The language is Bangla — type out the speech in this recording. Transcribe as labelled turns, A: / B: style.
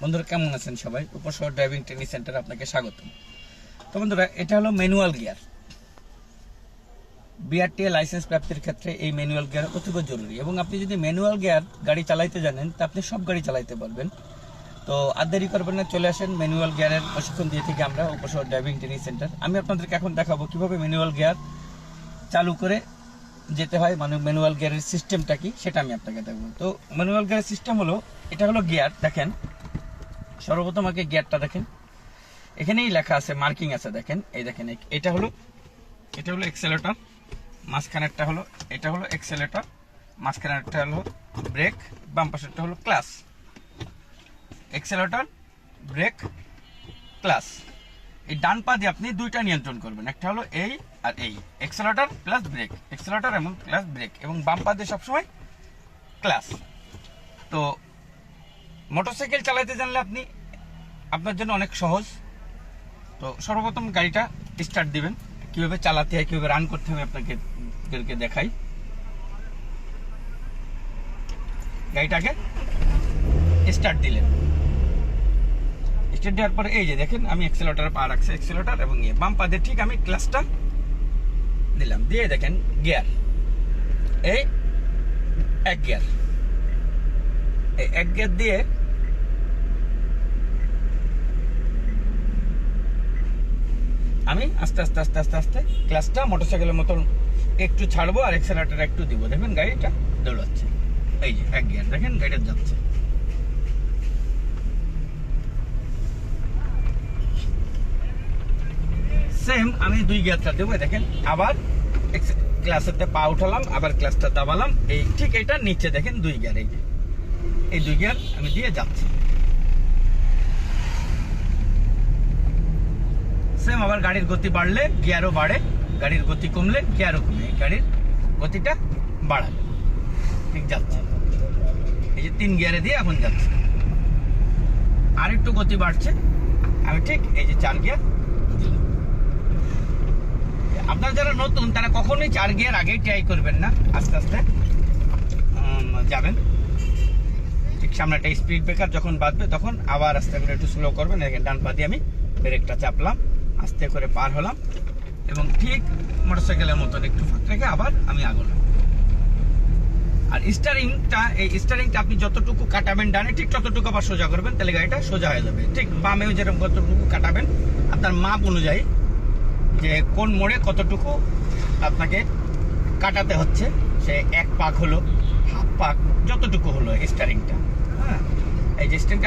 A: বন্ধুরা কেমন আছেন সবাই? উপশহর ড্রাইভিং ট্রেনিং সেন্টারে আপনাকে স্বাগত। তো বন্ধুরা, এটা হলো ম্যানুয়াল গিয়ার। বিআরটিএ লাইসেন্স প্রাপ্তির ক্ষেত্রে এই ম্যানুয়াল গিয়ার অতীব জরুরি, এবং আপনি যদি ম্যানুয়াল গিয়ার গাড়ি চালাইতে জানেন তা আপনি সব গাড়ি চালাইতে পারবেন। তো আর দেরি করবেন না, চলে আসেন ম্যানুয়াল গিয়ারের প্রশিক্ষণ দিয়ে থেকে আমরা উপশহর ড্রাইভিং ট্রেনিং সেন্টার। আমি আপনাদেরকে এখন দেখাবো কিভাবে ম্যানুয়াল গিয়ার চালু করে যেতে হয়, মানে ম্যানুয়াল গিয়ারের সিস্টেমটা কি সেটা আমি আপনাকে দেখাবো। তো ম্যানুয়াল গিয়ারের সিস্টেম হলো, এটা হলো গিয়ার। দেখেন, সর্বপ্রথম আগে গিয়ারটা দেখেন, এখানেই লেখা আছে, মার্কিং আছে, দেখেন এই দেখেন, এটা হলো এক্সেলেটর, মাঝখানেরটা হলো এটা হলো এক্সেলেটর, মাঝখানেরটা হলো ব্রেক, বাম পাশেরটা হলো ক্লাস। Accelerator, break, class. এই ডান পা দিয়ে আপনি দুইটা নিয়ন্ত্রণ করবেন, একটা হলো এই আর এই, এক্সেলেটর প্লাস ব্রেক, এক্সেলেটর এবং প্লাস ব্রেক, এবং বাম পা দিয়ে সবসময় ক্লাস। তো মোটরসাইকেল চালাতে জানলে আপনার জন্য অনেক সহজ। তো সর্বপ্রথম গাড়িটা স্টার্ট দিবেন, কিভাবে চালাতে হয়, কিভাবে রান করতে হবে আপনাকে দেখাই। গাড়িটাকে স্টার্ট দিলেন, স্টার্ট দেওয়ার পরে এই যে দেখেন, আমি এক্সেলেটরে পা রাখছি, এক্সেলেটর এবং বাম পা দিয়ে ঠিক আমি ক্লাসটা দিলাম, দিয়ে দেখেন গিয়ার, এই এক গিয়ার, এই এক গিয়ার দিয়ে আমি আস্তে আস্তে আস্তে আস্তে আস্তে ক্লাসটা মোটরসাইকেলের মতন একটু ছাড়বো আর এক্সেলেটর একটু দিব, দেখবেন গাড়িটা দৌড়াচ্ছে। এই যে এক গিয়ার, দেখেন গাড়িটা যাচ্ছে। সেম আমি দুই গিয়ারটা দেবো, দেখেন আবার ক্লাসেতে পা উঠালাম, আবার ক্লাসটা দাবালাম, এই ঠিক এটা নিচে দেখেন দুই গিয়ার, এই দুই গিয়ার আমি দিয়ে যাচ্ছি। সেম আবার গাড়ির গতি বাড়লে গিয়ারও বাড়ে, গাড়ির গতি কমলে গিয়ারও কমে, গাড়ির গতিটা বাড়াবে, ঠিক যাচ্ছে। এই যে তিন গিয়ারে দিয়ে এখন যাচ্ছে, আর একটু গতি বাড়ছে, আমি ঠিক এই যে চার গিয়ার দিলাম। আপনারা যারা নতুন তারা কখনোই চার গিয়ার আগেই ট্রাই করবেন না, আস্তে আস্তে যাবেন। ঠিক সামনে একটা স্পিড ব্রেকার যখন বাঁধবে তখন আবার আস্তে করে একটু স্লো করবেন। ডান পা দিয়ে আমি ব্রেকটা চাপলাম, আস্তে করে পার হলাম, এবং ঠিক মোটরসাইকেলের মতন একটু ফাঁক রেখে আবার আমি আগলাম। আর স্টারিংটা আপনি যতটুকু কাটাবেন ডানে, ঠিক ততটুকু আবার সোজা করবেন, তাহলে গাড়িটা সোজা হয়ে যাবে। ঠিক বামেও যেরকম কতটুকু কাটাবেন আপনার মাপ অনুযায়ী, যে কোন মোড়ে কতটুকু আপনাকে কাটাতে হচ্ছে, সে এক পাক হলো, হাফ পাক, যতটুকু হলো স্টারিংটা। হ্যাঁ, এই যে স্টারিংটা